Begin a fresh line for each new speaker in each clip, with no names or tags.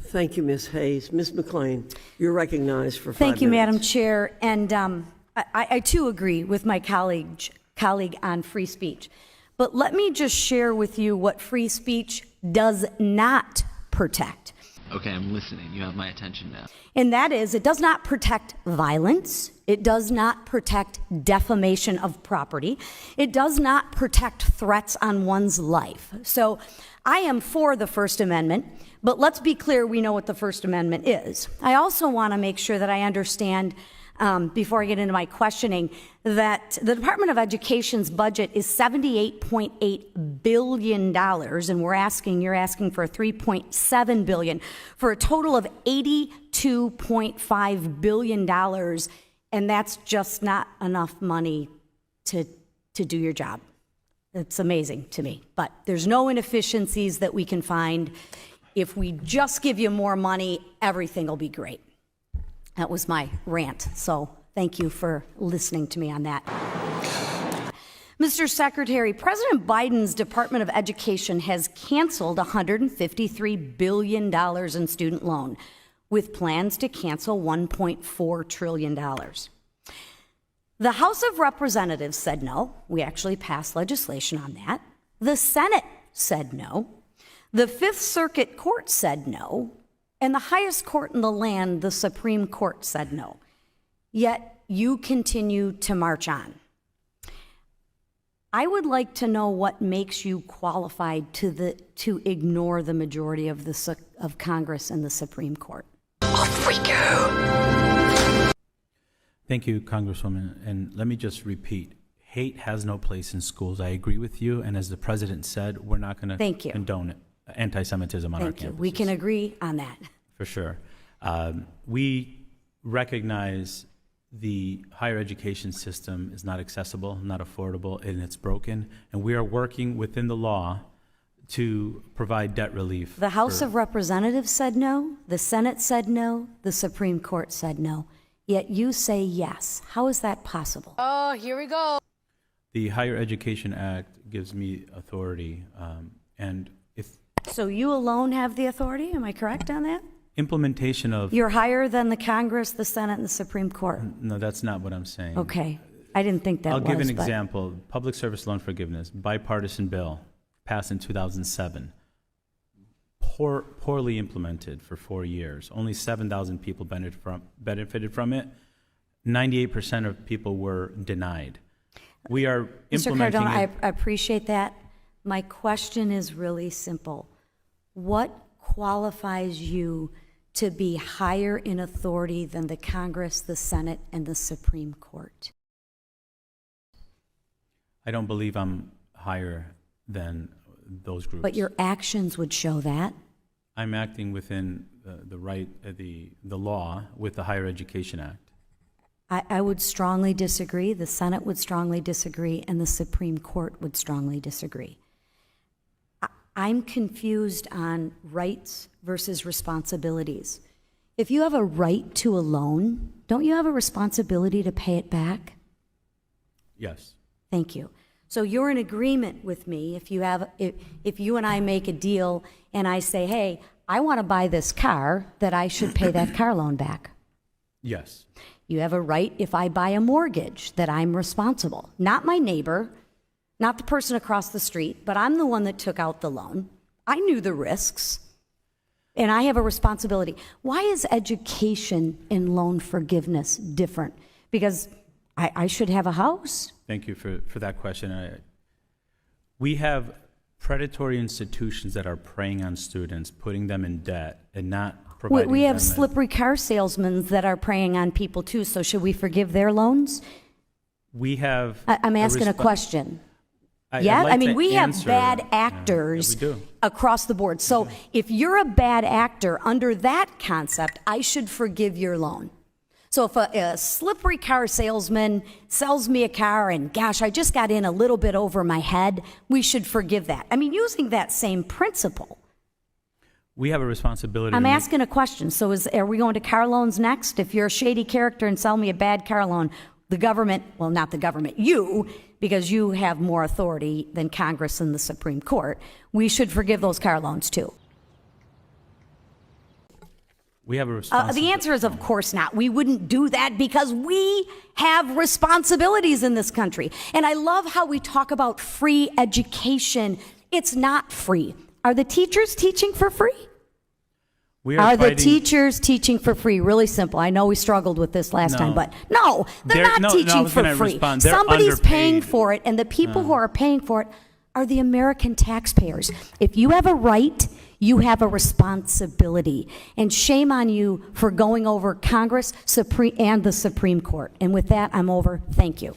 Thank you, Ms. Hayes. Ms. McLean, you're recognized for 5 minutes.
Thank you, Madam Chair. And I too agree with my colleague on free speech. But let me just share with you what free speech does not protect.
Okay, I'm listening. You have my attention now.
And that is, it does not protect violence. It does not protect defamation of property. It does not protect threats on one's life. So I am for the First Amendment, but let's be clear, we know what the First Amendment is. I also want to make sure that I understand, before I get into my questioning, that the Department of Education's budget is $78.8 billion, and you're asking for $3.7 billion, for a total of $82.5 billion, and that's just not enough money to do your job. It's amazing to me, but there's no inefficiencies that we can find. If we just give you more money, everything will be great. That was my rant, so thank you for listening to me on that. Mr. Secretary, President Biden's Department of Education has canceled $153 billion in student loan, with plans to cancel $1.4 trillion. The House of Representatives said no. We actually passed legislation on that. The Senate said no. The Fifth Circuit Court said no. And the highest court in the land, the Supreme Court, said no. Yet you continue to march on. I would like to know what makes you qualified to ignore the majority of Congress and the Supreme Court. Off we go.
Thank you, Congresswoman. And let me just repeat, hate has no place in schools. I agree with you. And as the president said, we're not going to condone it. Anti-Semitism on our campuses.
Thank you. We can agree on that.
For sure. We recognize the higher education system is not accessible, not affordable, and it's broken. And we are working within the law to provide debt relief.
The House of Representatives said no, the Senate said no, the Supreme Court said no. Yet you say yes. How is that possible?
Oh, here we go.
The Higher Education Act gives me authority, and
so you alone have the authority? Am I correct on that?
Implementation of...
You're higher than the Congress, the Senate, and the Supreme Court.
No, that's not what I'm saying.
Okay. I didn't think that
I'll give an example. Public service loan forgiveness, bipartisan bill, passed in 2007. Poorly implemented for 4 years. Only 7,000 people benefited from it. 98% of people were denied. We are implementing...
Mr. Cardone, I appreciate that. My question is really simple. What qualifies you to be higher in authority than the Congress, the Senate, and the Supreme Court?
I don't believe I'm higher than those groups.
But your actions would show that.
I'm acting within the law with the Higher Education Act.
I would strongly disagree. The Senate would strongly disagree, and the Supreme Court would strongly disagree. I'm confused on rights versus responsibilities. If you have a right to a loan, don't you have a responsibility to pay it back?
Yes.
Thank you. So you're in agreement with me if you and I make a deal and I say, hey, I want to buy this car, that I should pay that car loan back.
Yes.
You have a right if I buy a mortgage that I'm responsible, not my neighbor, not the person across the street, but I'm the one that took out the loan. I knew the risks, and I have a responsibility. Why is education and loan forgiveness different? Because I should have a house.
Thank you for that question. We have predatory institutions that are preying on students, putting them in debt, and not providing
We have slippery car salesmen that are preying on people too, so should we forgive their loans?
We have...
I'm asking a question. Yeah, I mean, we have bad actors across the board. So if you're a bad actor, under that concept, I should forgive your loan. So if a slippery car salesman sells me a car and, gosh, I just got in a little bit over my head, we should forgive that. I mean, using that same principle.
We have a responsibility.
I'm asking a question. So are we going to car loans next? If you're a shady character and sell me a bad car loan, the government, well, not the government, you, because you have more authority than Congress and the Supreme Court, we should forgive those car loans too.
We have a responsibility.
The answer is, of course not. We wouldn't do that because we have responsibilities in this country. And I love how we talk about free education. It's not free. Are the teachers teaching for free? Are the teachers teaching for free? Really simple. I know we struggled with this last time, but no, they're not teaching for free. Somebody's paying for it, and the people who are paying for it are the American taxpayers. If you have a right, you have a responsibility. And shame on you for going over Congress and the Supreme Court. And with that, I'm over. Thank you.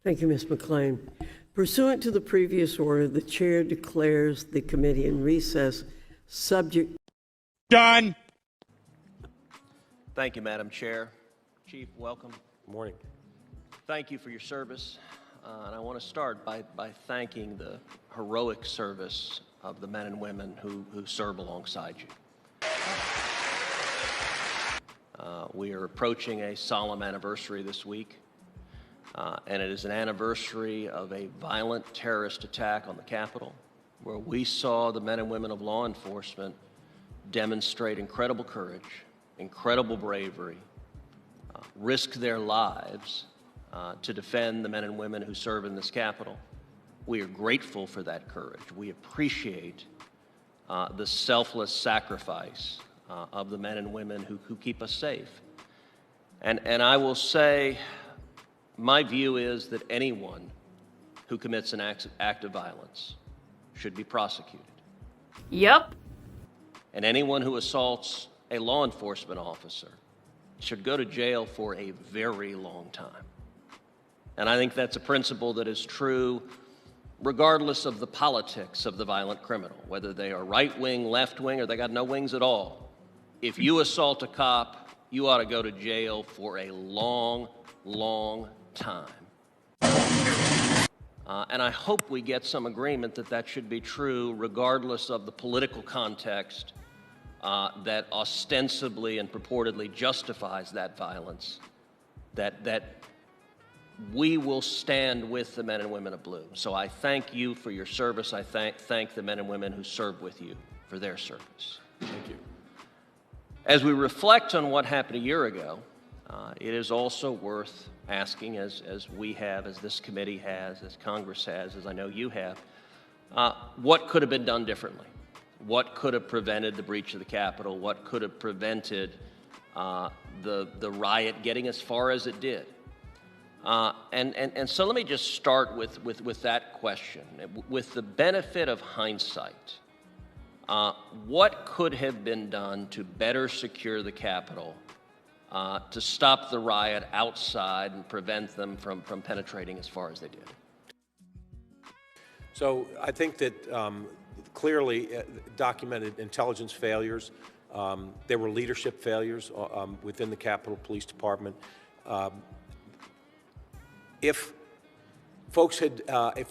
Thank you, Ms. McLean. Pursuant to the previous order, the chair declares the committee in recess, subject.
Done.
Thank you, Madam Chair. Chief, welcome.
Good morning.
Thank you for your service. And I want to start by thanking the heroic service of the men and women who serve alongside you. We are approaching a solemn anniversary this week, and it is an anniversary of a violent terrorist attack on the Capitol, where we saw the men and women of law enforcement demonstrate incredible courage, incredible bravery, risk their lives to defend the men and women who serve in this Capitol. We are grateful for that courage. We appreciate the selfless sacrifice of the men and women who keep us safe. And I will say, my view is that anyone who commits an act of violence should be prosecuted.
Yep.
And anyone who assaults a law enforcement officer should go to jail for a very long time. And I think that's a principle that is true regardless of the politics of the violent criminal, whether they are right-wing, left-wing, or they got no wings at all. If you assault a cop, you ought to go to jail for a long, long time. And I hope we get some agreement that that should be true regardless of the political context that ostensibly and purportedly justifies that violence, that we will stand with the men and women of blue. So I thank you for your service. I thank the men and women who served with you for their service.
Thank you.
As we reflect on what happened a year ago, it is also worth asking, as we have, as this committee has, as Congress has, as I know you have, what could have been done differently? What could have prevented the breach of the Capitol? What could have prevented the riot getting as far as it did? And so let me just start with that question. With the benefit of hindsight, what could have been done to better secure the Capitol, to stop the riot outside and prevent them from penetrating as far as they did?
So I think that clearly documented intelligence failures. There were leadership failures within the Capitol Police Department. If folks had,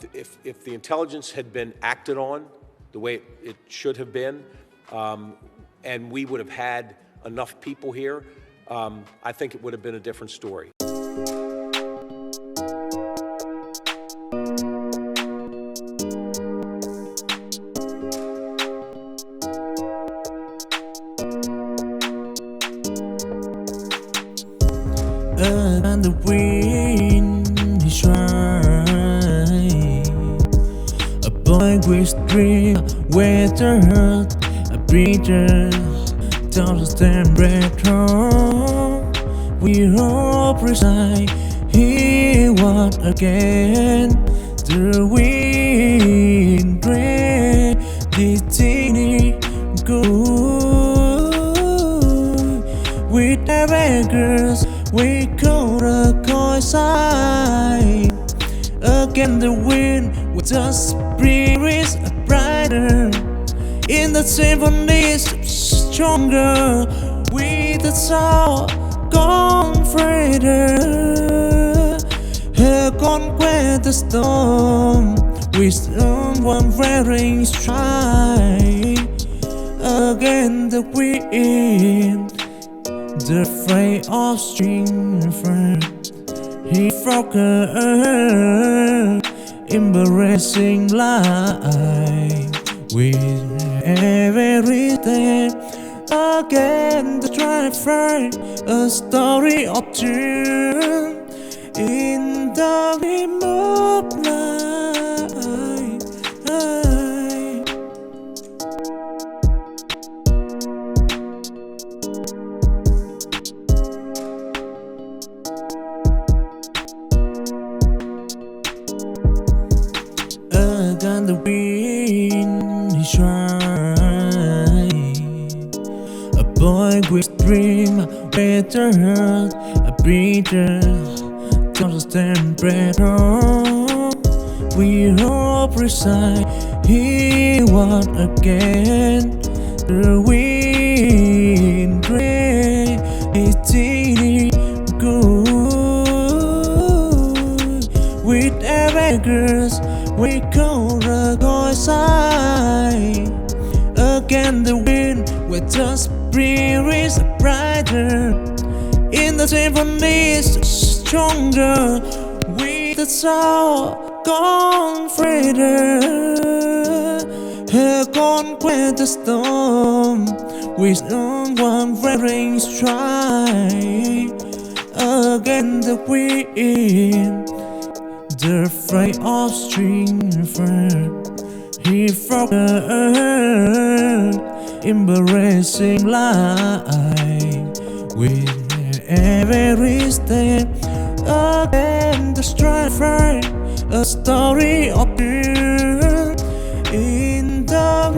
if the intelligence had been acted on the way it should have been, and we would have had enough people here, I think it would have been a different story.
And the wind is right. A boy with dream, weather, a breather, doesn't stand back home. We hope reside here once again. The wind drain, destiny good. With the beggars, we call the coincide. Again the wind with the spirits brighter. In the symphonies stronger. With the soul gone further. Here conquer the storm. With someone wearing stride. Again the wind, the fray of strength, he broke her, embarrassing life with everything. again the driver, a story of June in the remote night. Again the wind is dry. A boy with dream, a better heart, a breather, don't stand better. We hope reside, he won again. The wind rain is good. With arrogance, we call the outside. Again the wind, with the spirits brighter. In the symphonies stronger, with the soul gone further. Here conquer the storm, with no one wearing stride. Again the wind, the freight of stringer, he from the earth, embracing light with every step. Again the strife, a story of you in the